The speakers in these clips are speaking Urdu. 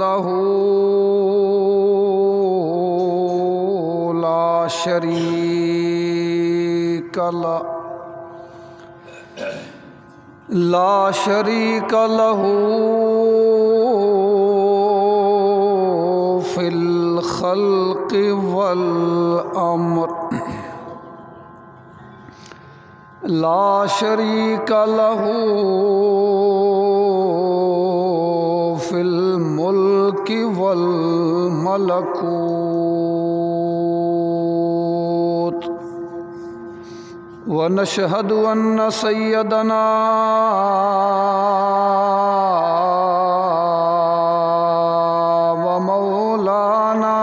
وحده لا شريك له في الخلق والأمر لا شريك له في الملك والملكوت ونشهد أن سيدنا ومولانا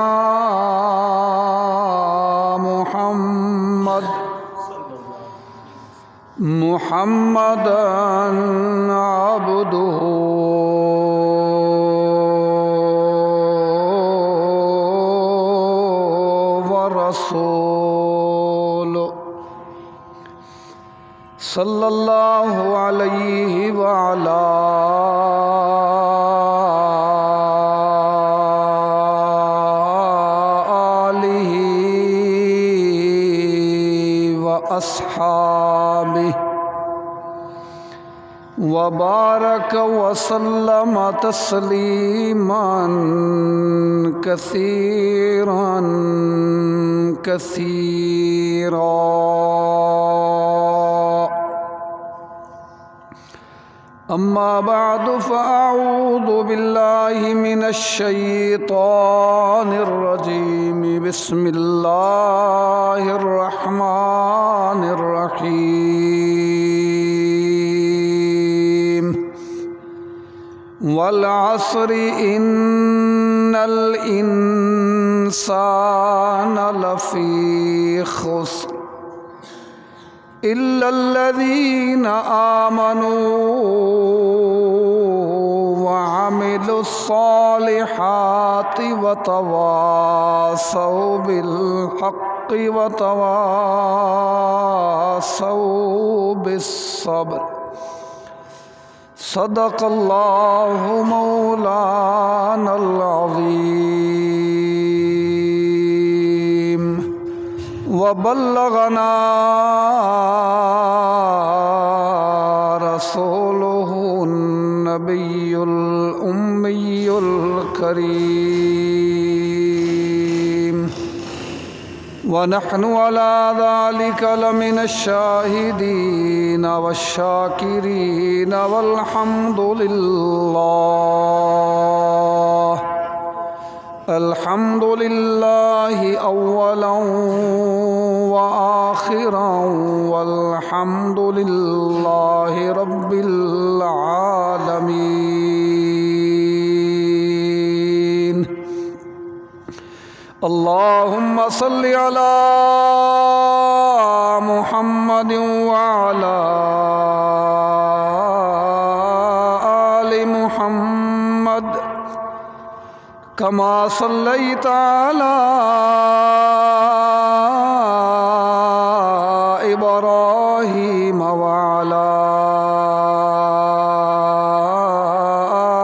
محمدا عبده ورسوله صلى الله عليه وعلى آله وأصحابه وبارك وسلم تسليما كثيرا أما بعد فأعوذ بالله من الشيطان الرجيم بسم الله الرحمن الرحيم والعصر إن الإنسان لفي خسر إلا الذين آمنوا وعملوا الصالحات وتواصوا بالحق وتواصوا بالصبر صدق الله مولانا العظيم وبلغنا رسوله النبي الأمي الكريم ونحن على ذلك لمن الشاهدين والشاكرين والحمد لله الحمد لله أولا وآخرا والحمد لله رب العالمين اللهم صل على محمد وعلى آل محمد كما صليت على إبراهيم وعلى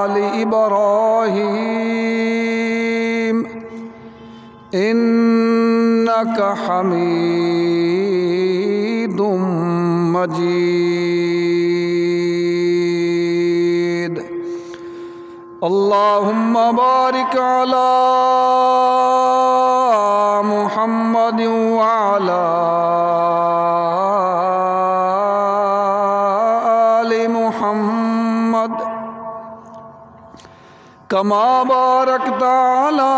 آل إبراهيم إنك حميد مجيد اللهم بارك على محمد وعلى آل محمد كما باركت على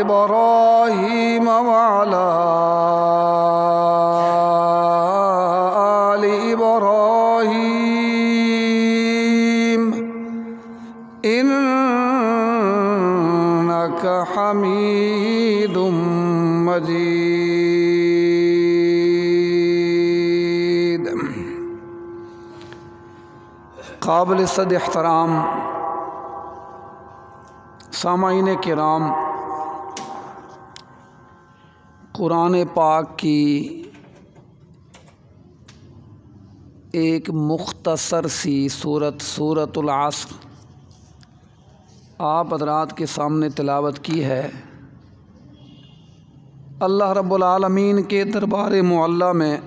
إبراهيم وعلى آل إبراهيم إنك حميد مجيد قابل صد احترام سامعین کرام، قرآن پاک کی ایک مختصر سی سورۃ العصر آپ حضرات کے سامنے تلاوت کی ہے۔ اللہ رب العالمین کے دربار معلیٰ میں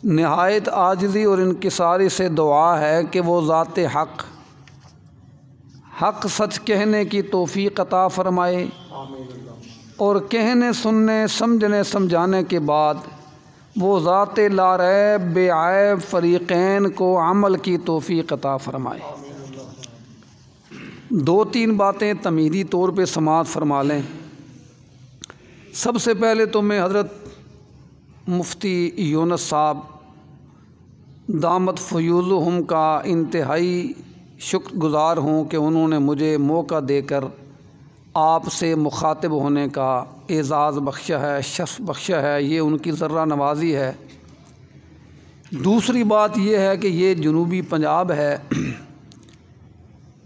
نہایت عاجزی اور انکساری سے دعا ہے کہ وہ ذات حق سچ کہنے کی توفیق عطا فرمائے اور کہنے سننے سمجھنے سمجھانے کے بعد وہ ذات لا ریب بے عیب فریقین کو عمل کی توفیق عطا فرمائے۔ 2-3 باتیں تمہیدی طور پہ سماعت فرما لیں۔ سب سے پہلے تو میں حضرت مفتی یونس صاحب دامت فیوضہم کا انتہائی شکر گزار ہوں کہ انہوں نے مجھے موقع دے کر آپ سے مخاطب ہونے کا اعزاز بخشا ہے، شرف بخشا ہے۔ یہ ان کی ذرہ نوازی ہے۔ دوسری بات یہ ہے کہ یہ جنوبی پنجاب ہے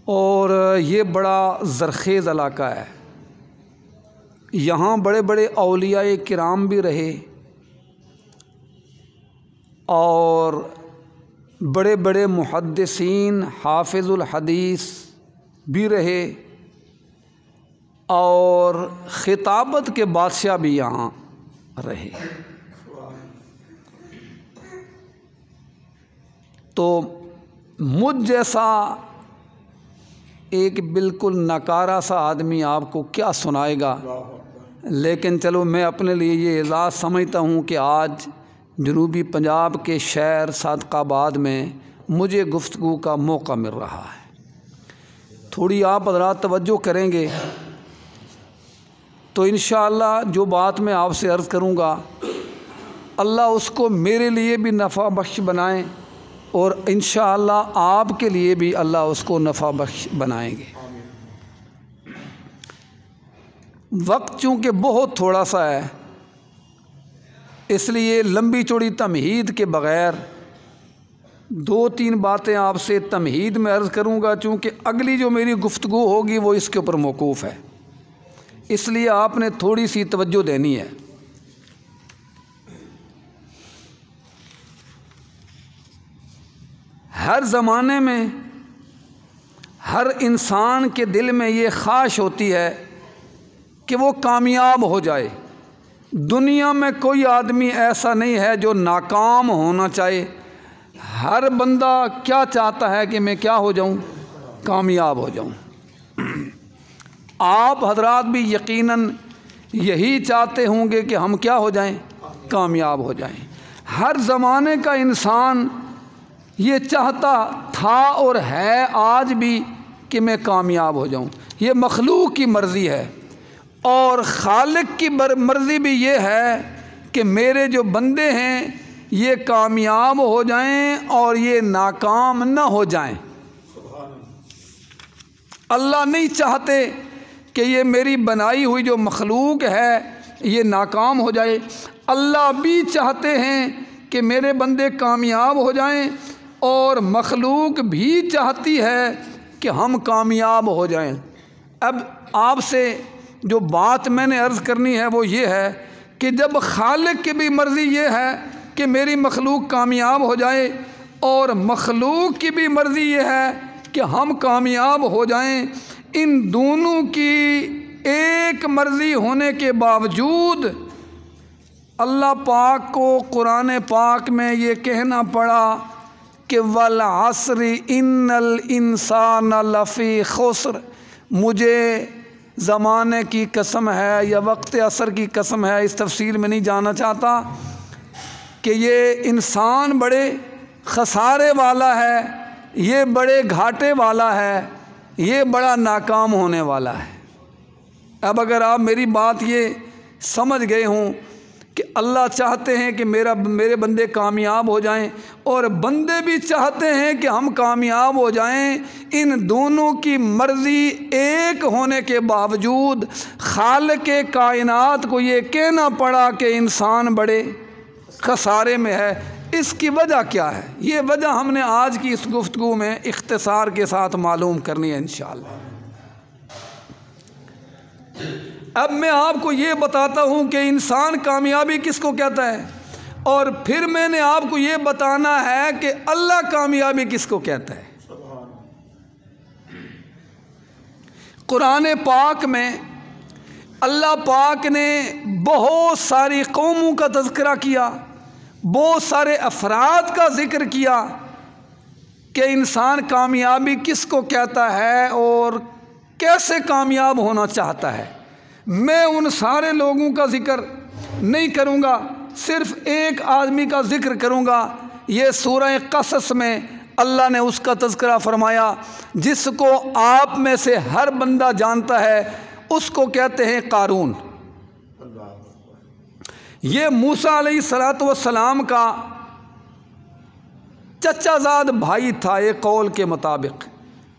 اور یہ بڑا زرخیز علاقہ ہے۔ یہاں بڑے بڑے اولیاء کرام بھی رہے اور بڑے بڑے محدثین حافظ الحدیث بھی رہے اور خطابت کے بادشاہ بھی یہاں رہے۔ تو مجھ جیسا ایک بالکل ناکارہ سا آدمی آپ کو کیا سنائے گا، لیکن چلو میں اپنے لیے یہ اعزاز سمجھتا ہوں کہ آج جنوبی پنجاب کے شہر صادق آباد میں مجھے گفتگو کا موقع مل رہا ہے۔ تھوڑی آپ حضرات توجہ کریں گے تو انشاءاللہ جو بات میں آپ سے عرض کروں گا اللہ اس کو میرے لیے بھی نفع بخش بنائیں اور انشاءاللہ آپ کے لیے بھی اللہ اس کو نفع بخش بنائیں گے۔ وقت چونکہ بہت تھوڑا سا ہے اس لیے لمبی چوڑی تمہید کے بغیر 2-3 باتیں آپ سے تمہید میں عرض کروں گا، چونکہ اگلی جو میری گفتگو ہوگی وہ اس کے اوپر موقوف ہے، اس لیے آپ نے تھوڑی سی توجہ دینی ہے۔ ہر زمانے میں ہر انسان کے دل میں یہ خواہش ہوتی ہے کہ وہ کامیاب ہو جائے۔ دنیا میں کوئی آدمی ایسا نہیں ہے جو ناکام ہونا چاہے۔ ہر بندہ کیا چاہتا ہے کہ میں کیا ہو جاؤں؟ کامیاب ہو جاؤں۔ آپ حضرات بھی یقیناً یہی چاہتے ہوں گے کہ ہم کیا ہو جائیں؟ کامیاب ہو جائیں۔ ہر زمانے کا انسان یہ چاہتا تھا اور ہے آج بھی کہ میں کامیاب ہو جاؤں۔ یہ مخلوق کی مرضی ہے اور خالق کی مرضی بھی یہ ہے کہ میرے جو بندے ہیں یہ کامیاب ہو جائیں اور یہ ناکام نہ ہو جائیں۔ اللہ نہیں چاہتے کہ یہ میری بنائی ہوئی جو مخلوق ہے یہ ناکام ہو جائے۔ اللہ بھی چاہتے ہیں کہ میرے بندے کامیاب ہو جائیں اور مخلوق بھی چاہتی ہے کہ ہم کامیاب ہو جائیں۔ اب آپ سے جو بات میں نے عرض کرنی ہے وہ یہ ہے کہ جب خالق کی بھی مرضی یہ ہے کہ میری مخلوق کامیاب ہو جائے اور مخلوق کی بھی مرضی یہ ہے کہ ہم کامیاب ہو جائیں، ان دونوں کی ایک مرضی ہونے کے باوجود اللہ پاک کو قرآن پاک میں یہ کہنا پڑا کہ والعصر ان الانسان لفی خسر۔ مجھے زمانے کی قسم ہے یا وقت عصر کی قسم ہے، اس تفصیل میں نہیں جانا چاہتا، کہ یہ انسان بڑے خسارے والا ہے، یہ بڑے گھاٹے والا ہے، یہ بڑا ناکام ہونے والا ہے۔ اب اگر آپ میری بات یہ سمجھ گئے ہوں کہ اللہ چاہتے ہیں کہ میرے بندے کامیاب ہو جائیں اور بندے بھی چاہتے ہیں کہ ہم کامیاب ہو جائیں، ان دونوں کی مرضی ایک ہونے کے باوجود خالق کائنات کو یہ کہنا پڑا کہ انسان بڑے خسارے میں ہے۔ اس کی وجہ کیا ہے؟ یہ وجہ ہم نے آج کی اس گفتگو میں اختصار کے ساتھ معلوم کرنی ہے انشاءاللہ۔ اب میں آپ کو یہ بتاتا ہوں کہ انسان کامیابی کس کو کہتا ہے؟ اور پھر میں نے آپ کو یہ بتانا ہے کہ اللہ کامیابی کس کو کہتا ہے۔ قرآن پاک میں اللہ پاک نے بہت ساری قوموں کا تذکرہ کیا، بہت سارے افراد کا ذکر کیا کہ انسان کامیابی کس کو کہتا ہے اور کیسے کامیاب ہونا چاہتا ہے۔ میں ان سارے لوگوں کا ذکر نہیں کروں گا، صرف ایک آدمی کا ذکر کروں گا۔ یہ سورہ قصص میں اللہ نے اس کا تذکرہ فرمایا جس کو آپ میں سے ہر بندہ جانتا ہے، اس کو کہتے ہیں قارون۔ یہ موسیٰ علیہ السلام کا چچا زاد بھائی تھا ایک قول کے مطابق۔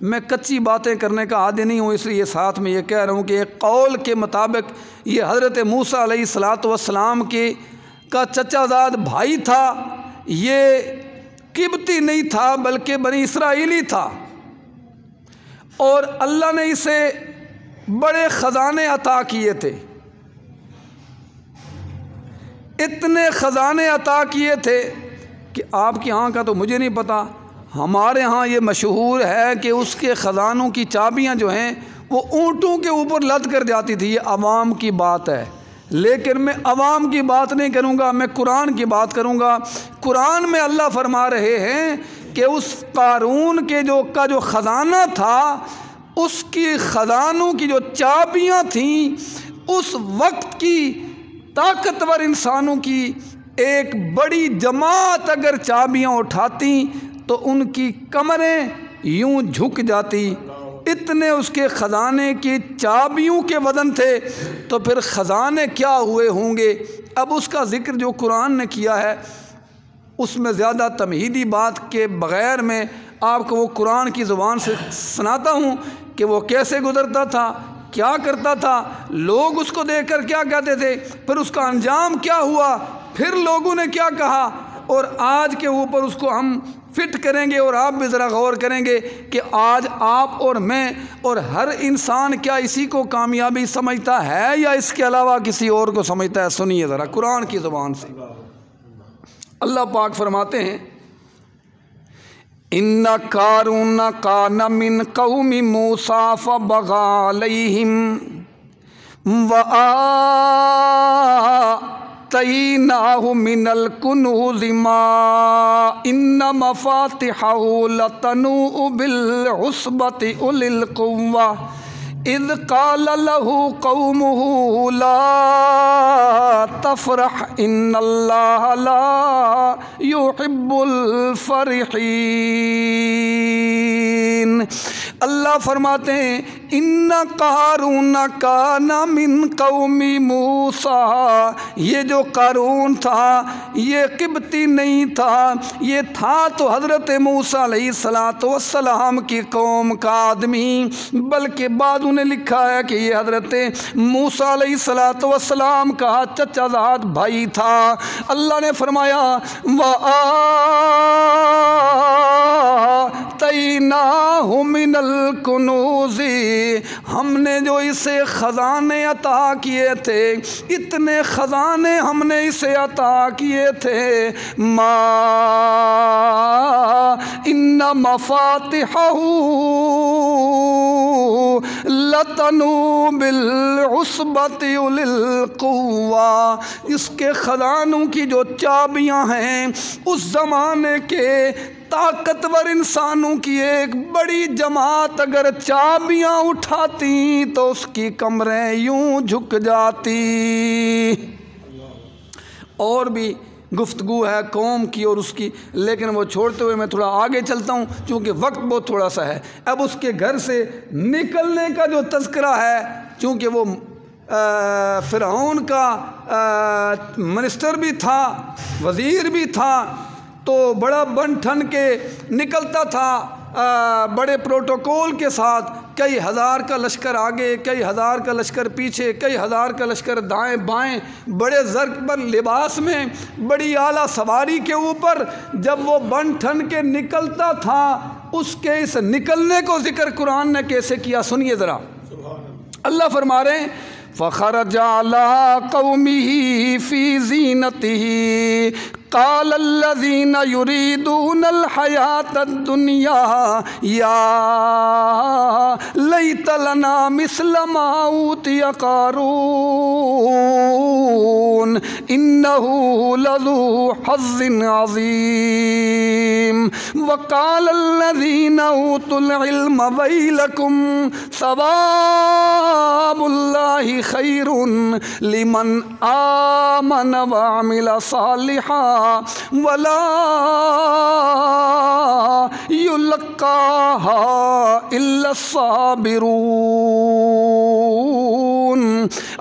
میں کچی باتیں کرنے کا عادی نہیں ہوں، اس لیے ساتھ میں یہ کہہ رہا ہوں کہ ایک قول کے مطابق یہ حضرت موسیٰ علیہ السلام کا چچا زاد بھائی تھا۔ یہ قبطی نہیں تھا بلکہ بنی اسرائیلی تھا، اور اللہ نے اسے بڑے خزانے عطا کیے تھے۔ اتنے خزانے عطا کیے تھے کہ آپ کے ہاں کا تو مجھے نہیں پتا، ہمارے ہاں یہ مشہور ہے کہ اس کے خزانوں کی چابیاں جو ہیں وہ اونٹوں کے اوپر لد کر جاتی تھی۔ یہ عوام کی بات ہے، لیکن میں عوام کی بات نہیں کروں گا، میں قرآن کی بات کروں گا۔ قرآن میں اللہ فرما رہے ہیں کہ اس قارون کا جو خزانہ تھا، اس کی خزانوں کی جو چابیاں تھیں، اس وقت کی طاقتور انسانوں کی ایک بڑی جماعت اگر چابیاں اٹھاتی تو ان کی کمریں یوں جھک جاتی، اتنے اس کے خزانے کی چابیوں کے وزن تھے۔ تو پھر خزانے کیا ہوئے ہوں گے؟ اب اس کا ذکر جو قرآن نے کیا ہے اس میں زیادہ تمہیدی بات کے بغیر میں آپ کو وہ قرآن کی زبان سے سناتا ہوں کہ وہ کیسے گزرتا تھا، کیا کرتا تھا، لوگ اس کو دیکھ کر کیا کہتے تھے، پھر اس کا انجام کیا ہوا، پھر لوگوں نے کیا کہا، اور آج کے اوپر اس کو ہم فٹ کریں گے۔ اور آپ بھی ذرا غور کریں گے کہ آج آپ اور میں اور ہر انسان کیا اسی کو کامیابی سمجھتا ہے یا اس کے علاوہ کسی اور کو سمجھتا ہے۔ سنیے ذرا قرآن کی زبان سے اللہ پاک فرماتے ہیں، ان قارون کان من قوم موسیٰ فبغى علیہم وآتیناہ من الکنوز ما ان مفاتحہ لتنوء بالعصبة اولي القوة اذ قال له قومه لا تفرح ان اللہ لا يحب الفرحین۔ اللہ فرماتے ہیں ان قارون کان من قوم موسیٰ، یہ جو قارون تھا یہ قبطی نہیں تھا، یہ تھا تو حضرت موسیٰ علیہ السلام کی قوم کا آدمی، بلکہ بعد انہیں لکھا ہے کہ یہ حضرت موسیٰ علیہ السلام کا چچا زاد بھائی تھا۔ اللہ نے فرمایا وآتیناہ من الکنوز، ہم نے جو اسے خزانے عطا کیے تھے، اتنے خزانے ہم نے اسے عطا کیے تھے، ما ان مفاتحہ لتنوء بالعصبة اولي القوة، اس کے خزانوں کی جو چابیاں ہیں اس زمانے کے طاقتور انسانوں کی ایک بڑی جماعت اگر چابیاں اٹھاتی تو اس کی کمریں یوں جھک جاتی۔ اور بھی گفتگو ہے قوم کی اور اس کی، لیکن وہ چھوڑتے ہوئے میں تھوڑا آگے چلتا ہوں چونکہ وقت بہت تھوڑا سا ہے۔ اب اس کے گھر سے نکلنے کا جو تذکرہ ہے، چونکہ وہ فرعون کا منسٹر بھی تھا، وزیر بھی تھا، تو بڑا بن ٹھن کے نکلتا تھا، بڑے پروٹوکول کے ساتھ، کئی ہزار کا لشکر آگے، کئی ہزار کا لشکر پیچھے، کئی ہزار کا لشکر دائیں بائیں، بڑے زرق پر لباس میں، بڑی اعلیٰ سواری کے اوپر جب وہ بن ٹھن کے نکلتا تھا، اس کے اس نکلنے کو ذکر قرآن نے کیسے کیا؟ سنیے ذرا۔ اللہ فرما رہے ہیں فخرج علی قومہ فی زینتہ قال الذین یریدون الحیاۃ الدنیا یا لیت لنا مثل ما اوتی قارون انہ لذو حظ عظیم وقال الذین اوتوا العلم ویلکم ثواب اللہ خیر لمن آمن وعمل صالحا ولا يلقاها الا الصابرون۔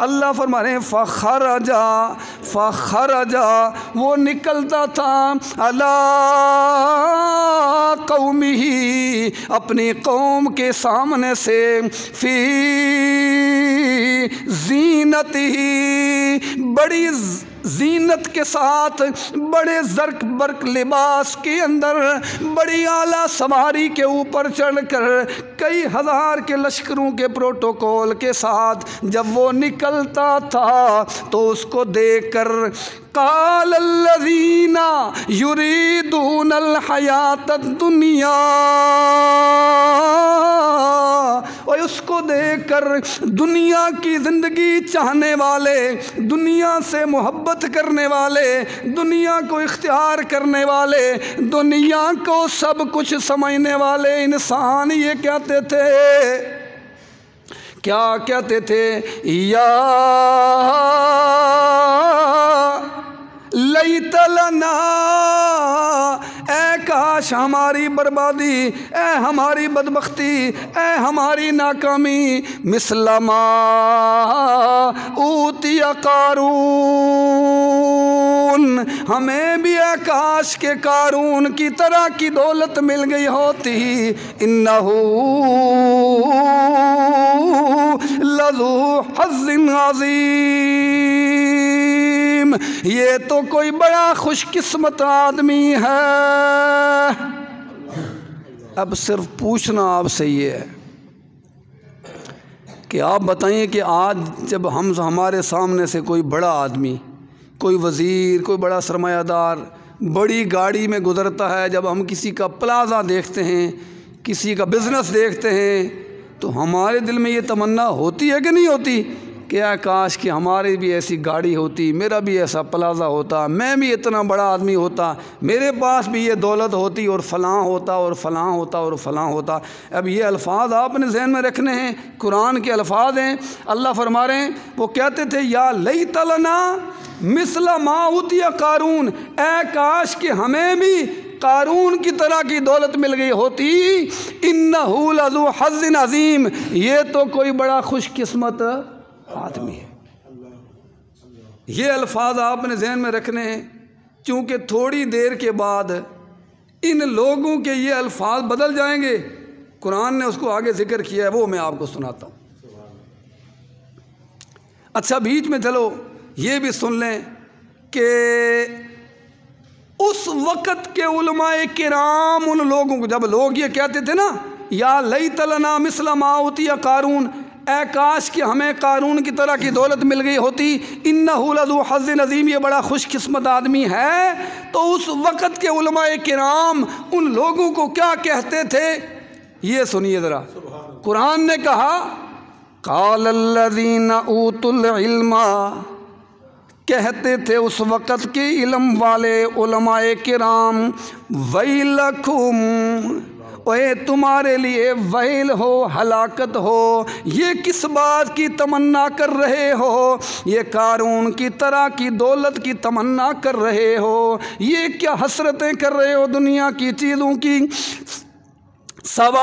اللہ فرما رہے ہیں فخرجا وہ نکلتا تھا علی قومہ اپنی قوم کے سامنے سے فی زینتہ بڑی زینت کے ساتھ بڑے زرق برق لباس کے اندر بڑی اعلیٰ سواری کے اوپر چڑھ کر کئی ہزار کے لشکروں کے پروٹوکول کے ساتھ جب وہ نکلتا تھا تو اس کو دیکھ کر قال الذین یریدون الحیاۃ الدنیا، اور اس کو دیکھ کر دنیا کی زندگی چاہنے والے، دنیا سے محبت کرنے والے، دنیا کو اختیار کرنے والے، دنیا کو سب کچھ سمجھنے والے انسان یہ کہتے تھے، کیا کہتے تھے؟ یا لیت لنا، اے کاش ہماری بربادی، اے ہماری بدبختی، اے ہماری ناکامی، مثل ما اوتی قارون، ہمیں بھی اے کاش کے قارون کی طرح کی دولت مل گئی ہوتی، انہ لذو حظ عظیم، یہ تو کوئی بڑا خوش قسمت آدمی ہے۔ اب صرف پوچھنا آپ سے یہ ہے کہ آپ بتائیں کہ آج جب ہمارے سامنے سے کوئی بڑا آدمی، کوئی وزیر، کوئی بڑا سرمایہ دار بڑی گاڑی میں گزرتا ہے، جب ہم کسی کا پلازا دیکھتے ہیں، کسی کا بزنس دیکھتے ہیں، تو ہمارے دل میں یہ تمنا ہوتی ہے کہ نہیں ہوتی کہ کاش کہ ہماری بھی ایسی گاڑی ہوتی، میرا بھی ایسا پلازا ہوتا، میں بھی اتنا بڑا آدمی ہوتا، میرے پاس بھی یہ دولت ہوتی، اور فلاں ہوتا اور فلاں ہوتا اور فلاں ہوتا۔ اب یہ الفاظ آپ نے ذہن میں رکھنے ہیں، قرآن کے الفاظ ہیں۔ اللہ فرما رہے ہیں، وہ کہتے تھے یا لیت لنا مثل ما اوتی قارون، اے کاش کہ ہمیں بھی قارون کی طرح کی دولت مل گئی ہوتی، انہ لذو حظ عظیم، یہ تو کوئی بڑا خوش قسمت آدمی ہے۔ یہ الفاظ آپ نے ذہن میں رکھنے ہیں، چونکہ تھوڑی دیر کے بعد ان لوگوں کے یہ الفاظ بدل جائیں گے۔ قرآن نے اس کو آگے ذکر کیا ہے، وہ میں آپ کو سناتا ہوں۔ اچھا بیچ میں چلو یہ بھی سن لیں کہ اس وقت کے علماء کرام ان لوگوں کو، جب لوگ یہ کہتے تھے نا یا لیت لنا مثل ما اوتی قارون، اے کاش کہ ہمیں قارون کی طرح کی دولت مل گئی ہوتی، انہ لذو حظ عظیم، یہ بڑا خوش قسمت آدمی ہے، تو اس وقت کے علماء کرام ان لوگوں کو کیا کہتے تھے یہ سنیے ذرا۔ قرآن نے کہا قال الذین اوتوا العلم، کہتے تھے اس وقت کے علم والے علماء کرام، ویلکم، اے تمہارے لیے ویل ہو، ہلاکت ہو، یہ کس بات کی تمنا کر رہے ہو؟ یہ قارون کی طرح کی دولت کی تمنا کر رہے ہو؟ یہ کیا حسرتیں کر رہے ہو دنیا کی چیزوں کی؟ ثواب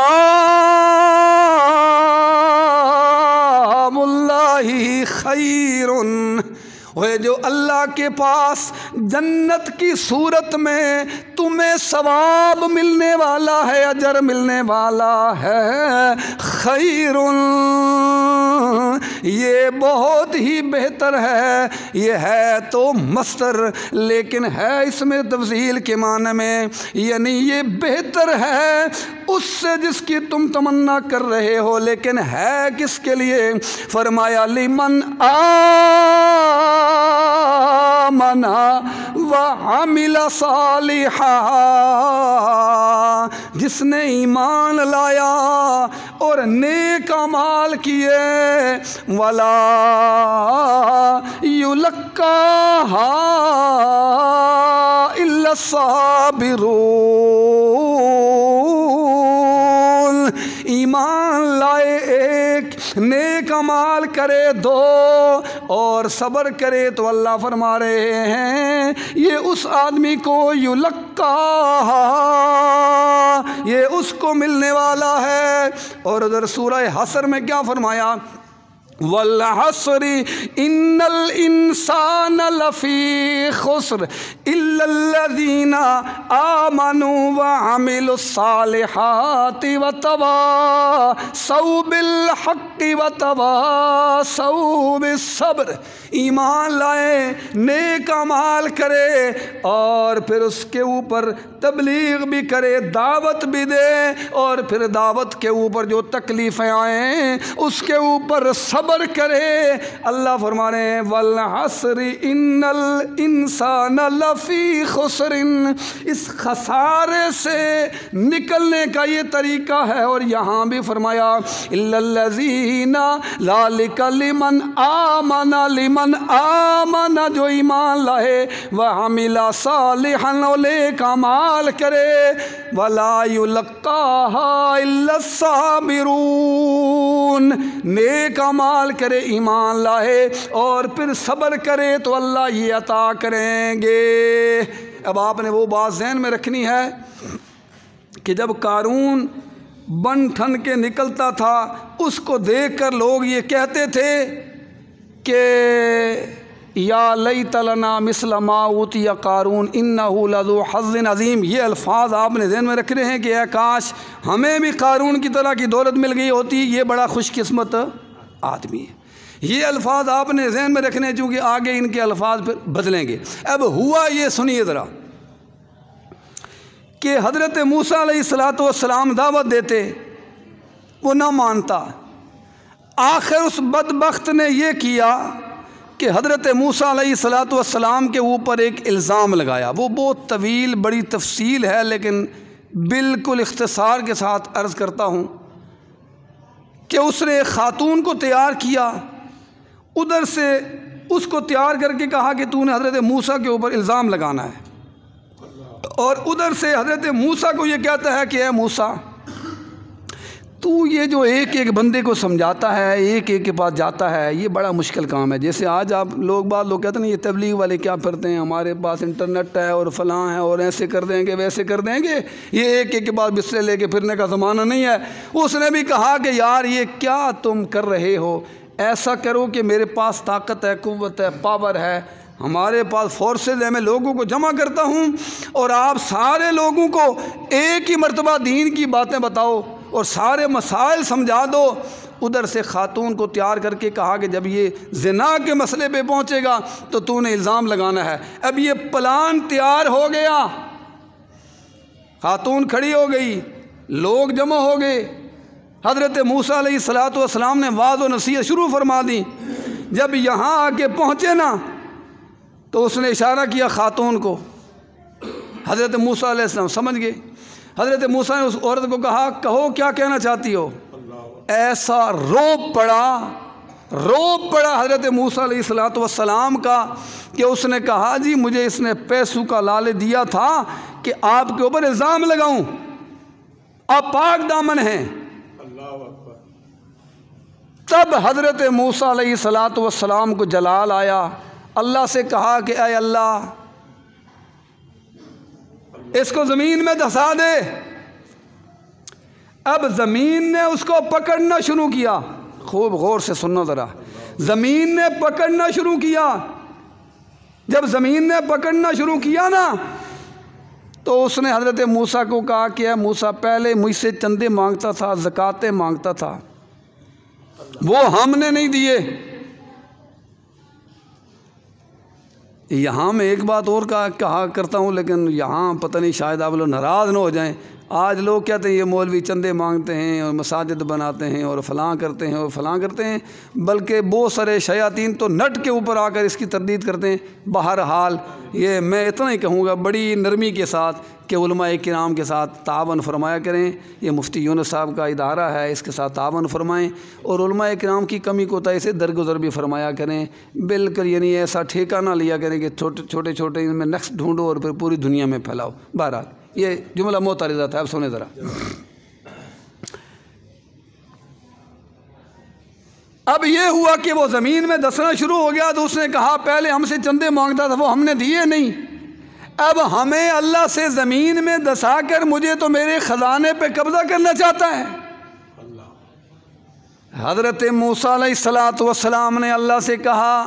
اللہ خیر، وہ جو اللہ کے پاس جنت کی صورت میں تمہیں ثواب ملنے والا ہے، اجر ملنے والا ہے، خیر یہ بہت ہی بہتر ہے، یہ ہے تو مصدر لیکن ہے اس میں تفضیل کے معنی میں، یعنی یہ بہتر ہے اس سے جس کی تم تمنا کر رہے ہو، لیکن ہے کس کے لیے؟ فرمایا لمن آمن وعمل صالحا، جس نے ایمان لایا اور نیک اعمال کیے، ولا یلقاہا الا الصابرون، ایمان لائے ایک، نیک اعمال کرے دو اور صبر کرے تو اللہ فرما رہے ہیں یہ اس آدمی کو یلقاہا، یہ اس کو ملنے والا ہے۔ اور ادھر سورہ حشر میں کیا فرمایا؟ والعصر ان الانسان لفی خسر الا الذین آمنوا وعملوا الصالحات وتواصوا بالحق وتواصوا بالصبر، ایمان لائے، نیک اعمال کرے اور پھر اس کے اوپر تبلیغ بھی کرے، دعوت بھی دے، اور پھر دعوت کے اوپر جو تکلیفیں آئیں اس کے اوپر صبر کرے۔ اللہ فرما رہے ہیں والعصر ان الانسان لفی خسر، اس خسارے سے نکلنے کا یہ طریقہ ہے۔ اور یہاں بھی فرمایا الا الذین، ذالک لمن آمن، لمن آمن جو ایمان لائے، وعمل صالحا اور نیک اعمال کرے، ولا یلقاہا الا الصابرون، نیک اعمال کرے، ایمان لائے اور پھر صبر کرے تو اللہ یہ عطا کریں گے۔ اب آپ نے وہ بات ذہن میں رکھنی ہے کہ جب قارون بن ٹھن کے نکلتا تھا اس کو دیکھ کر لوگ یہ کہتے تھے کہ یا لیت لنا مثل ما اوتی قارون انہ لذو حظ عظیم، یہ الفاظ آپ نے ذہن میں رکھنے ہیں کہ اے کاش ہمیں بھی قارون کی طرح کی دولت مل گئی ہوتی، یہ بڑا خوش قسمت آدمی ہے۔ یہ الفاظ آپ نے ذہن میں رکھنے ہیں چونکہ آگے ان کے الفاظ پھر بدلیں گے۔ اب ہوا یہ سنیے ذرا کہ حضرت موسیٰ علیہ السلام دعوت دیتے، وہ نہ مانتا، آخر اس بدبخت نے یہ کیا کہ حضرت موسیٰ علیہ السلام کے اوپر ایک الزام لگایا۔ وہ بہت طویل بڑی تفصیل ہے لیکن بالکل اختصار کے ساتھ عرض کرتا ہوں کہ اس نے ایک خاتون کو تیار کیا، ادھر سے اس کو تیار کر کے کہا کہ تو نے حضرت موسیٰ کے اوپر الزام لگانا ہے، اور ادھر سے حضرت موسیٰ کو یہ کہتا ہے کہ اے موسیٰ تو یہ جو ایک ایک بندے کو سمجھاتا ہے، ایک ایک کے پاس جاتا ہے، یہ بڑا مشکل کام ہے۔ جیسے آج آپ لوگ کہتے ہیں یہ تبلیغ والے کیا پھرتے ہیں، ہمارے پاس انٹرنیٹ ہے اور فلاں ہے اور ایسے کر دیں گے ویسے کر دیں گے، یہ ایک ایک کے پاس بسترے لے کے پھرنے کا زمانہ نہیں ہے۔ اس نے بھی کہا کہ یار یہ کیا تم کر رہے ہو، ایسا کرو کہ میرے پاس طاقت ہے، قوت ہے، پاور ہے، ہمارے پاس فورسز ہے، میں لوگوں کو جمع کرتا ہوں اور آپ سارے لوگوں کو ایک ہی مرتبہ دین کی باتیں بتاؤ اور سارے مسائل سمجھا دو۔ ادھر سے خاتون کو تیار کر کے کہا کہ جب یہ زنا کے مسئلے پہ پہنچے گا تو تو نے الزام لگانا ہے۔ اب یہ پلان تیار ہو گیا، خاتون کھڑی ہو گئی، لوگ جمع ہو گئے، حضرت موسیٰ علیہ السلام نے واعظ و نصیحت شروع فرما دی۔ جب یہاں آ کے پہنچے نا تو اس نے اشارہ کیا خاتون کو، حضرت موسیٰ علیہ السلام سمجھ گئے۔ حضرت موسیٰ نے اس عورت کو کہا کہو کیا کہنا چاہتی ہو؟ ایسا روب پڑا حضرت موسیٰ علیہ السلام کا کہ اس نے کہا جی مجھے اس نے پیسوں کا لالچ دیا تھا کہ آپ کے اوپر الزام لگاؤں، آپ پاک دامن ہیں۔ تب حضرت موسیٰ علیہ السلام کو جلال آیا، اللہ سے کہا کہ اے اللہ اس کو زمین میں دھسا دے۔ اب زمین نے اس کو پکڑنا شروع کیا، خوب غور سے سننا ذرا، زمین نے پکڑنا شروع کیا۔ جب زمین نے پکڑنا شروع کیا نا تو اس نے حضرت موسیٰ کو کہا کہ اے موسیٰ پہلے مجھ سے چندے مانگتا تھا، زکاتیں مانگتا تھا، وہ ہم نے نہیں دیے۔ یہاں میں ایک بات اور کہا کرتا ہوں، لیکن یہاں پتہ نہیں شاید آپ لوگ ناراض نہ ہو جائیں۔ آج لوگ کہتے ہیں یہ مولوی چندے مانگتے ہیں اور مساجد بناتے ہیں اور فلاں کرتے ہیں اور فلاں کرتے ہیں، بلکہ بہت سارے شیاطین تو نٹ کے اوپر آ کر اس کی تردید کرتے ہیں۔ بہرحال یہ میں اتنا ہی کہوں گا بڑی نرمی کے ساتھ کہ علماء کرام کے ساتھ تعاون فرمایا کریں۔ یہ مفتی یونس صاحب کا ادارہ ہے، اس کے ساتھ تعاون فرمائیں اور علماء کرام کی کمی کوتاہی سے درگزر بھی فرمایا کریں۔ بالکل یعنی ایسا ٹھیکہ نہ لیا کریں کہ چھوٹے چھوٹے ان میں نقص ڈھونڈو اور پھر پوری دنیا میں پھیلاؤ۔ بہرحال یہ جملہ معترضہ تھا، اب سنیں ذرا۔ اب یہ ہوا کہ وہ زمین میں دسنا شروع ہو گیا، تو اس نے کہا پہلے ہم سے چندے مانگتا تھا، وہ ہم نے دیے نہیں، اب ہمیں اللہ سے زمین میں دسا کر مجھے تو میرے خزانے پہ قبضہ کرنا چاہتا ہے۔ حضرت موسیٰ علیہ السلام نے اللہ سے کہا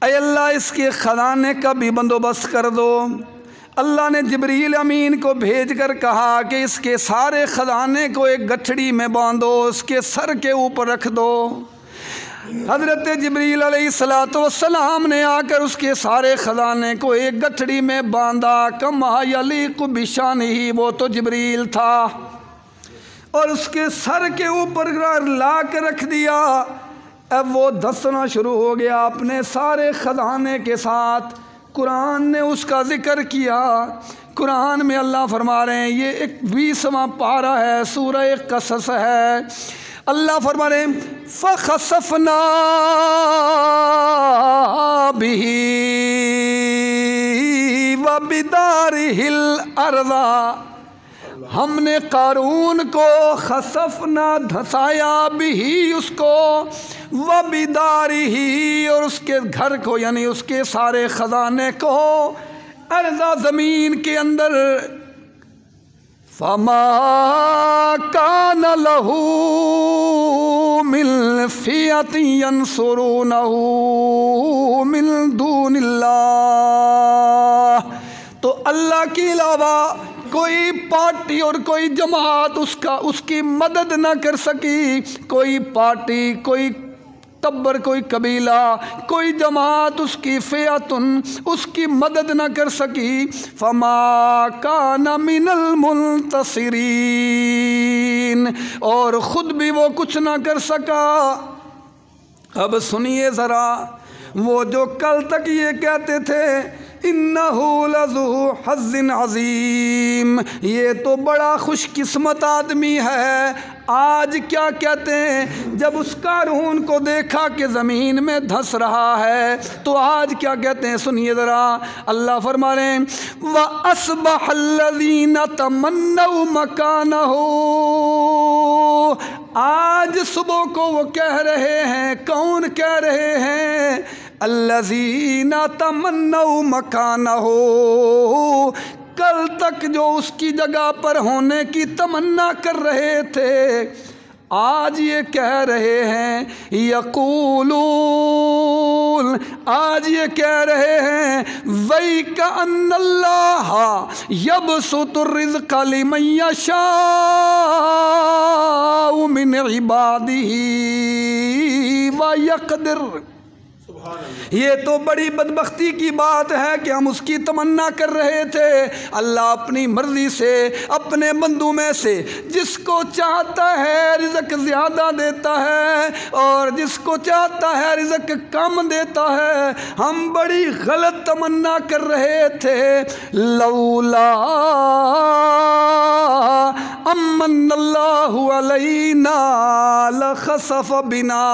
اے اللہ اس کے خزانے کا بھی بندوبست کر دو۔ اللہ نے جبریل امین کو بھیج کر کہا کہ اس کے سارے خزانے کو ایک گٹھڑی میں باندھو، اس کے سر کے اوپر رکھ دو۔ حضرت جبریل علیہ السلام نے آ کر اس کے سارے خزانے کو ایک گٹھڑی میں باندھا، کما یلیق بشانہ، وہ تو جبریل تھا، اور اس کے سر کے اوپر لا کے رکھ دیا۔ اب وہ دسنا شروع ہو گیا اپنے سارے خزانے کے ساتھ۔ قرآن نے اس کا ذکر کیا۔ قرآن میں اللہ فرما رہے ہیں، یہ 21واں پارہ ہے، سورہ قصص ہے۔ اللہ فرما رہے ہیں فَخَسَفْنَا بِهِ وَبِدَارِهِ الْأَرْضَ، ہم نے قارون کو خسفنا دھسایا بھی اس کو، وَبِدَارِهِ اور اس کے گھر کو یعنی اس کے سارے خزانے کو، ارضا زمین کے اندر، فَمَا كَانَ لَهُ مِنْ فِئَةٍ يَنْصُرُونَهُ مِنْ دُونِ اللَّهِ، تو اللہ کے علاوہ کوئی پارٹی اور کوئی جماعت اس کی مدد نہ کر سکی۔ کوئی پارٹی، کوئی ٹبر، کوئی قبیلہ، کوئی جماعت اس کی فئتن اس کی مدد نہ کر سکی۔ فما کان من المنتصرین، اور خود بھی وہ کچھ نہ کر سکا۔ اب سنیے ذرا، وہ جو کل تک یہ کہتے تھے انہو لذو حظ عظیم، یہ تو بڑا خوش قسمت آدمی ہے، آج کیا کہتے ہیں؟ جب اس قارون کو دیکھا کہ زمین میں دھس رہا ہے تو آج کیا کہتے ہیں؟ سنیے ذرا، اللہ فرما رہے ہیں وَأَصْبَحَ الَّذِينَ تَمَنَّوْا مَكَانَهُ، آج صبح کو وہ کہہ رہے ہیں، کون کہہ رہے ہیں؟ الذین تمنوا مکانہ، کل تک جو اس کی جگہ پر ہونے کی تمنا کر رہے تھے، آج یہ کہہ رہے ہیں یقولون، آج یہ کہہ رہے ہیں وَيْكَأَنَّ اللَّهَ يَبْسُطُ الرِّزْقَ لِمَن يَشَاءُ مِنْ عِبَادِهِ وَيَقْدِرُ۔ یہ تو بڑی بدبختی کی بات ہے کہ ہم اس کی تمنا کر رہے تھے۔ اللہ اپنی مرضی سے اپنے بندوں میں سے جس کو چاہتا ہے رزق زیادہ دیتا ہے اور جس کو چاہتا ہے رزق کم دیتا ہے۔ ہم بڑی غلط تمنا کر رہے تھے، لولا امن اللہ علینا لخسف بنا،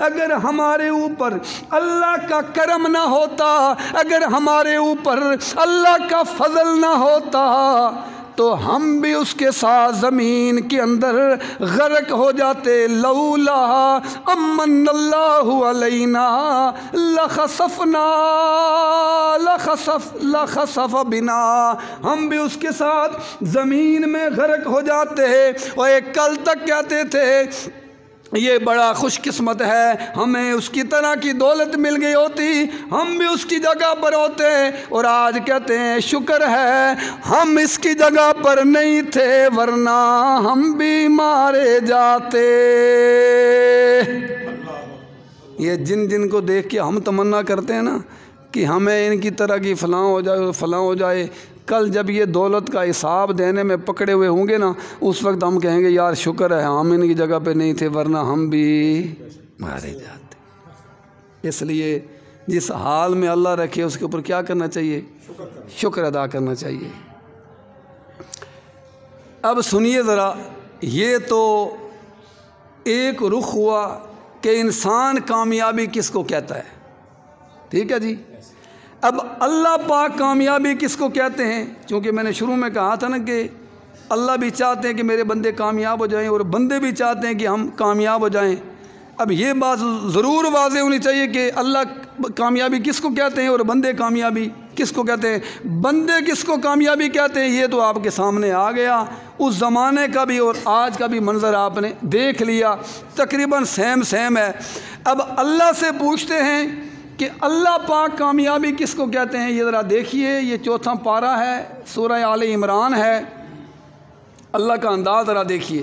اگر ہمارے اوپر اللہ کا کرم نہ ہوتا، اگر ہمارے اوپر اللہ کا فضل نہ ہوتا تو ہم بھی اس کے ساتھ زمین کے اندر غرق ہو جاتے۔ لولا امن اللہ علینا لخسف بنا، ہم بھی اس کے ساتھ زمین میں غرق ہو جاتے۔ اور ایک کل تک کہتے تھے یہ بڑا خوش قسمت ہے، ہمیں اس کی طرح کی دولت مل گئی ہوتی ہم بھی اس کی جگہ پر ہوتے، اور آج کہتے ہیں شکر ہے ہم اس کی جگہ پر نہیں تھے ورنہ ہم بھی مارے جاتے۔ یہ جن کو دیکھ کے ہم تمنا کرتے ہیں نا کہ ہمیں ان کی طرح کی فلاں ہو جائے فلاں ہو جائے، کل جب یہ دولت کا حساب دینے میں پکڑے ہوئے ہوں گے نا، اس وقت ہم کہیں گے یار شکر ہے ہم ان کی جگہ پہ نہیں تھے ورنہ ہم بھی مارے جاتے۔ اس لیے جس حال میں اللہ رکھے اس کے اوپر کیا کرنا چاہیے؟ شکر ادا کرنا چاہیے۔ اب سنیے ذرا، یہ تو ایک رخ ہوا کہ انسان کامیابی کس کو کہتا ہے، ٹھیک ہے جی۔ اب اللہ پاک کامیابی کس کو کہتے ہیں؟ چونکہ میں نے شروع میں کہا تھا نا کہ اللہ بھی چاہتے ہیں کہ میرے بندے کامیاب ہو جائیں اور بندے بھی چاہتے ہیں کہ ہم کامیاب ہو جائیں۔ اب یہ بات ضرور واضح ہونی چاہیے کہ اللہ کامیابی کس کو کہتے ہیں اور بندے کامیابی کس کو کہتے ہیں۔ بندے کس کو کامیابی کہتے ہیں یہ تو آپ کے سامنے آ گیا، اس زمانے کا بھی اور آج کا بھی منظر آپ نے دیکھ لیا، تقریباً سیم ہے۔ اب اللہ سے پوچھتے ہیں کہ اللہ پاک کامیابی کس کو کہتے ہیں؟ یہ ذرا دیکھیے، یہ 4واں پارہ ہے، سورہ آل عمران ہے۔ اللہ کا انداز ذرا دیکھیے،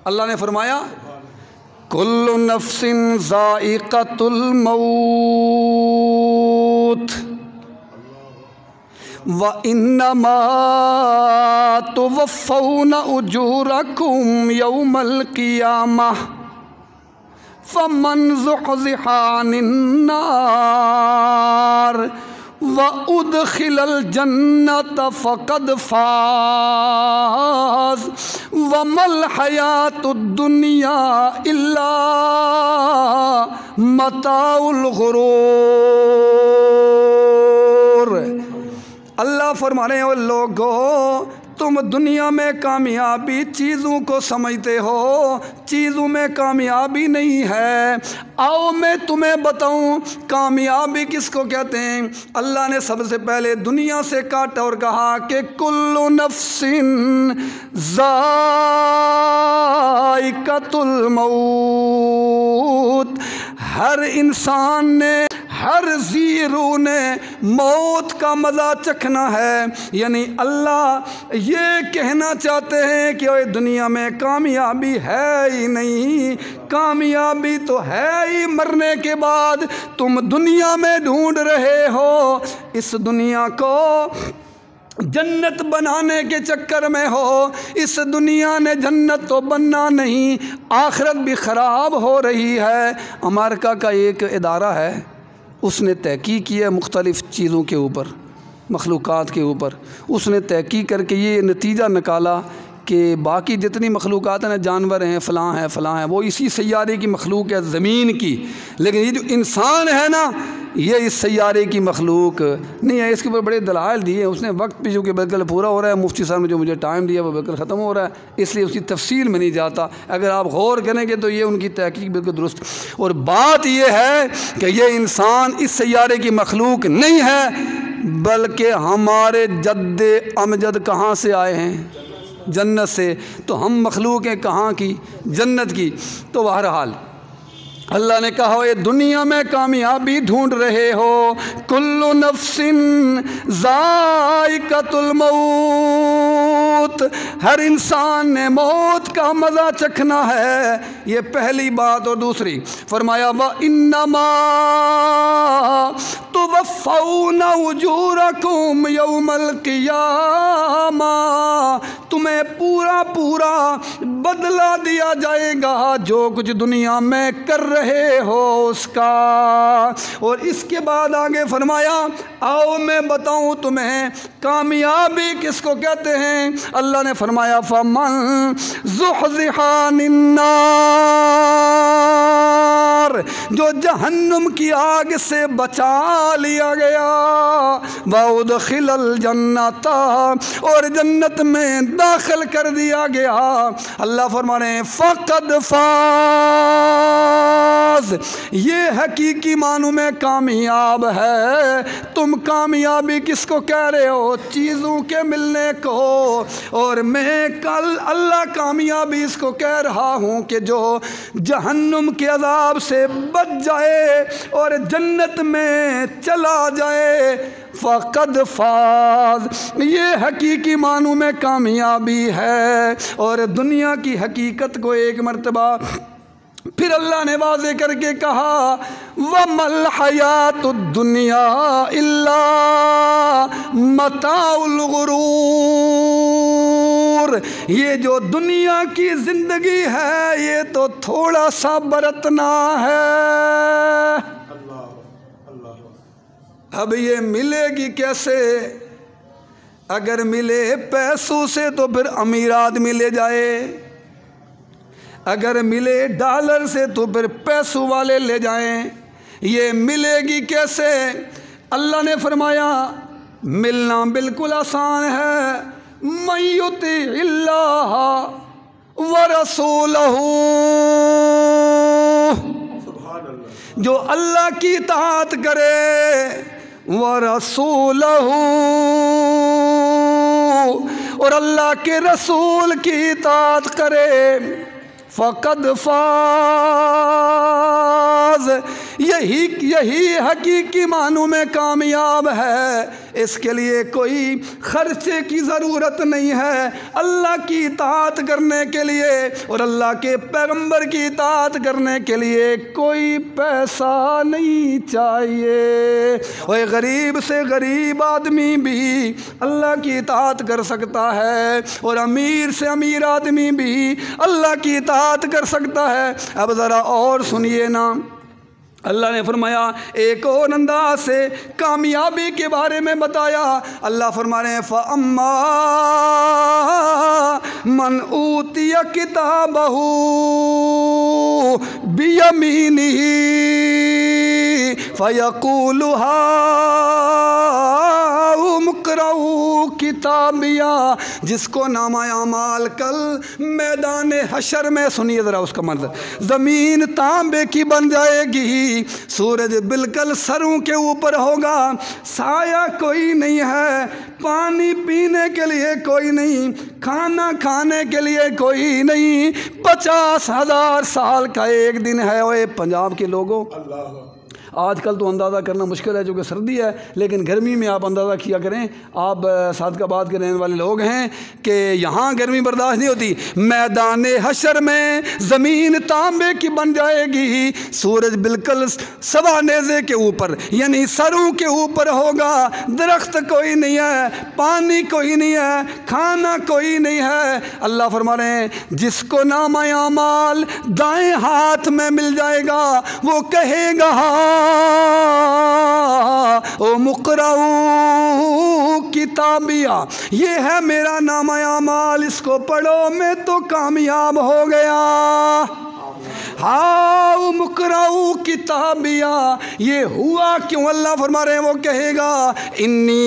اللہ نے فرمایا کل نفس ذائقۃ الموت وَإِنَّمَا تُوَفَّوْنَ أُجُورَكُمْ يَوْمَ الْقِيَامَةِ فَمَنْ زُحْزِحَ عَنِ النَّارِ وَأُدْخِلَ الْجَنَّةَ فَقَدْ فَازَ وَمَا الْحَيَاةُ الدُّنْيَا إِلَّا مَتَاعُ الْغُرُورِ۔ اللہ فرما رہے ہیں لوگو، تم دنیا میں کامیابی چیزوں کو سمجھتے ہو، چیزوں میں کامیابی نہیں ہے۔ آؤ میں تمہیں بتاؤں کامیابی کس کو کہتے ہیں۔ اللہ نے سب سے پہلے دنیا سے کاٹا اور کہا کہ کل نفس ذائقۃ الموت، ہر انسان نے، ہر ذی روح نے موت کا مزہ چکھنا ہے۔ یعنی اللہ یہ کہنا چاہتے ہیں کہ اوے دنیا میں کامیابی ہے ہی نہیں، کامیابی تو ہے ہی مرنے کے بعد۔ تم دنیا میں ڈھونڈ رہے ہو، اس دنیا کو جنت بنانے کے چکر میں ہو، اس دنیا نے جنت تو بننا نہیں، آخرت بھی خراب ہو رہی ہے۔ امریکہ کا ایک ادارہ ہے، اس نے تحقیق کی ہے مختلف چیزوں کے اوپر، مخلوقات کے اوپر۔ اس نے تحقیق کر کے یہ نتیجہ نکالا کہ باقی جتنی مخلوقات ہیں، جانور ہیں، فلاں ہیں، وہ اسی سیارے کی مخلوق ہے، زمین کی، لیکن یہ جو انسان ہے نا، یہ اس سیارے کی مخلوق نہیں ہے۔ اس کے اوپر بڑے دلائل دیے ہیں، اس نے وقت بھی جو کہ بالکل پورا ہو رہا ہے، مفتی صاحب نے جو مجھے ٹائم دیا وہ بالکل ختم ہو رہا ہے، اس لیے اس کی تفصیل میں نہیں جاتا۔ اگر آپ غور کریں گے تو یہ ان کی تحقیق بالکل درست، اور بات یہ ہے کہ یہ انسان اس سیارے کی مخلوق نہیں ہے، بلکہ ہمارے جد امجد کہاں سے آئے ہیں؟ جنت سے۔ تو ہم مخلوق ہیں کہاں کی؟ جنت کی۔ تو بہرحال اللہ نے کہا یہ دنیا میں کامیابی ڈھونڈ رہے ہو، کل نفس ذائقۃ الموت، ہر انسان نے موت کا مزہ چکھنا ہے، یہ پہلی بات۔ اور دوسری فرمایا وَإِنَّمَا تُوَفَّوْنَ أُجُورَكُمْ يَوْمَ الْقِيَامَةِ، تمہیں پورا بدلہ دیا جائے گا جو کچھ دنیا میں کر رہے ہو اس کا۔ اور اس کے بعد آگے فرمایا آؤ میں بتاؤں تمہیں کامیابی کس کو کہتے ہیں۔ اللہ نے فرمایا فَمَن زُحْزِحَ عَنِ النَّارِ، جو جہنم کی آگ سے بچا لیا گیا، وَأُدْخِلَ الْجَنَّةَ، اور جنت میں داخل کر دیا گیا۔ اللہ فرما رہے ہیں فقد فاز، یہ حقیقی معنوں میں کامیاب ہے۔ تم کامیابی کس کو کہہ رہے ہو؟ چیزوں کے ملنے کو، اور میں کل اللہ کامیابی اس کو کہہ رہا ہوں کہ جو جہنم کے عذاب سے بچ جائے اور جنت میں چلا جائے، فقد فاز، یہ حقیقی معنوں میں کامیابی ہے۔ اور دنیا کی حقیقت کو ایک مرتبہ پھر اللہ نے واضح کر کے کہا وَمَا الْحَيَاةُ الدُّنْيَا إِلَّا مَتَاعُ الْغُرُورِ، یہ جو دنیا کی زندگی ہے یہ تو تھوڑا سا برتنا ہے۔ اب یہ ملے گی کیسے؟ اگر ملے پیسوں سے تو پھر امیر آدمی لے جائے، اگر ملے ڈالر سے تو پھر پیسوں والے لے جائیں۔ یہ ملے گی کیسے؟ اللہ نے فرمایا ملنا بالکل آسان ہے، مَن یُطِعِ اللَّهَ وَرَسُولَهُ، جو اللہ کی اطاعت کرے، وَرَسُولَهُ، اور اللہ کے رسول کی اطاعت کرے، فقد فاز، یہی حقیقی معنوں میں کامیاب ہے۔ اس کے لیے کوئی خرچے کی ضرورت نہیں ہے، اللہ کی اطاعت کرنے کے لیے اور اللہ کے پیغمبر کی اطاعت کرنے کے لیے کوئی پیسہ نہیں چاہیے۔ اور غریب سے غریب آدمی بھی اللہ کی اطاعت کر سکتا ہے، اور امیر سے امیر آدمی بھی اللہ کی اطاعت کر سکتا ہے۔ اب ذرا اور سنیے نا، اللہ نے فرمایا ایک اور انداز سے کامیابی کے بارے میں بتایا۔ اللہ فرما رہے ہیں فَأَمَّا مَنْ أُوتِيَ كِتَابَهُ بِيَمِينِهِ فَيَقُولُ هَاؤُمُ اقْرَءُوا کتابیہ، جس کو نامہ اعمال کل میدان حشر میں، سنیے ذرا اس کا منظر، زمین تانبے کی بن جائے گی، سورج بالکل سروں کے اوپر ہوگا، سایہ کوئی نہیں ہے، پانی پینے کے لیے کوئی نہیں، کھانا کھانے کے لیے کوئی نہیں، 50,000 سال کا ایک دن ہے۔ وہ پنجاب کے لوگوں، آج کل تو اندازہ کرنا مشکل ہے جو کہ سردی ہے، لیکن گرمی میں آپ اندازہ کیا کریں، آپ صادق آباد کے رہنے والے لوگ ہیں کہ یہاں گرمی برداشت نہیں ہوتی، میدان حشر میں زمین تانبے کی بن جائے گی، سورج بالکل سوا نیزے کے اوپر یعنی سروں کے اوپر ہوگا، درخت کوئی نہیں ہے، پانی کوئی نہیں ہے، کھانا کوئی نہیں ہے۔ اللہ فرما رہے ہیں جس کو نامہ اعمال دائیں ہاتھ میں مل جائے گا وہ کہے گا او مقرؤ کتابیہ، یہ ہے میرا نامہ اعمال، اس کو پڑھو میں تو کامیاب ہو گیا۔ ہاؤ مقرؤ کتابیہ، یہ ہوا کیوں؟ اللہ فرما رہے ہیں وہ کہے گا انی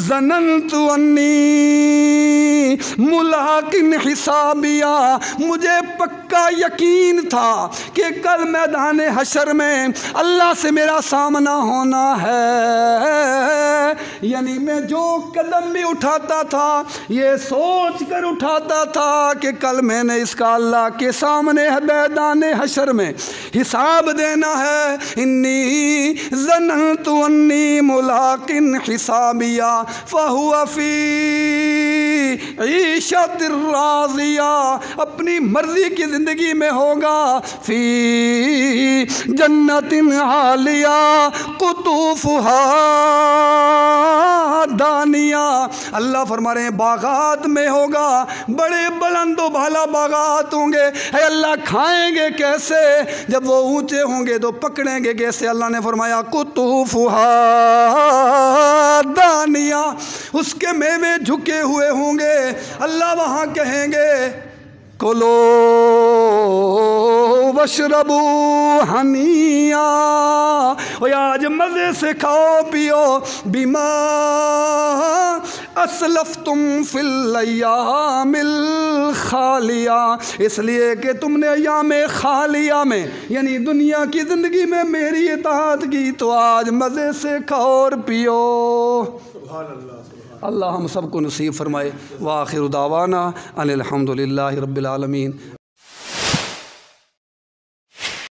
ظننت انی ملاق حسابیہ، مجھے پکا یقین تھا کہ کل میدان حشر میں اللہ سے میرا سامنا ہونا ہے، یعنی میں جو قدم بھی اٹھاتا تھا یہ سوچ کر اٹھاتا تھا کہ کل میں نے اس کا اللہ کے سامنے میدان حشر میں حساب دینا ہے۔ انی ظننت انی ملاق حسابیہ فہو فی عیشت راضیہ، اپنی مرضی کی زندگی میں ہوگا، فی جنت عالیہ قطوفہا دانیہ، اللہ فرما رہے ہیں باغات میں ہوگا، بڑے بلند و بالا باغات ہوں گے۔ اے اللہ کھائیں گے کیسے؟ جب وہ اونچے ہوں گے تو پکڑیں گے کیسے؟ اللہ نے فرمایا قطوفہا دانیہ، اس کے میوے جھکے ہوئے ہوں گے۔ اللہ وہاں کہیں گے کلو واشربو ہنیّا، اور آج مزے سے کھاؤ پیو، بیما اسلفتم فی الایام الخالیہ، اس لیے کہ تم نے ایام خالیہ میں یعنی دنیا کی زندگی میں میری اطاعت کی، تو آج مزے سے کھاؤ اور پیو۔ سبحان اللہ۔ اللہ ہم سب کو نصیب فرمائے۔ وآخر دعوانا ان الحمد للہ رب العالمین۔